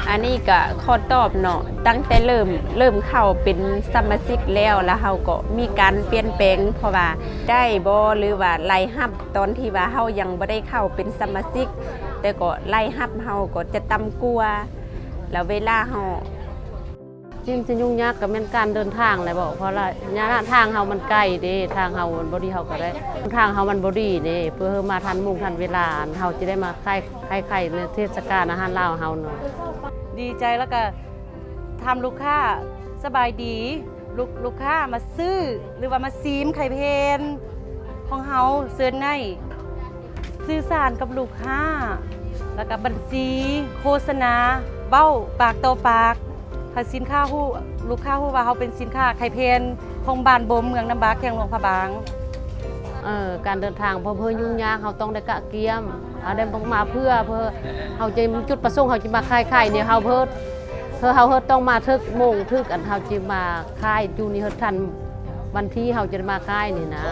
อันนี้ก็ข้อตอบเนาะตั้งแต่เริ่มเข้าเป็นสมาชิกแล้วเฮาก็มีการเปลี่ยนแปลงเพราะว่าได้บ่หรือว่าไล่ฮับตอนที่ว่าเฮายังบ่ได้เข้าเป็นสมาชิกแต่ก็ไล่ฮับเฮาก็จะต่ำกว่าแล้วเวลาเฮาจริงจะยุ่งยากกับแม่นการเดินทางเลยบอกเพราะว่าระยะทางเฮามันใกล้เด้ทางเฮามันบ่ดีเฮาก็ได้ทางเฮามันบ่ดีเด้เพื่อมาทันมุ่งทันเวลาเฮาจะได้มาค่ายในเทศกาลอาหารลาวเฮาเนาะดีใจแล้วก็ทำลูกค้าสบายดีลูกค้ามาซื้อหรือว่ามาซีมไข่เพนของเฮาเซิร์นในสื่อสารกับลูกค้าแล้วก็บัญชีโฆษณาเบ้าปากต่อปากถ้าสินค้าฮู้ลูกค้าฮู้ว่าเฮาเป็นสินค้าไข่เพนของบ้านบ่มเมืองน้ำบากแขวงหลวงพระบางการเดินทางเพราะเพื่อยุ่งยากเฮาต้องได้กะเกียมเอาได้มาเพื่อเฮาจะจุดประสงค์เฮาจะมาค่ายเนี่ยเฮาเฮาต้องมาทึกโมงทึกอันเฮาจะมาค่ายอยู่นี่เฮาทันวันที่เฮาจะมาค่ายนี่นะ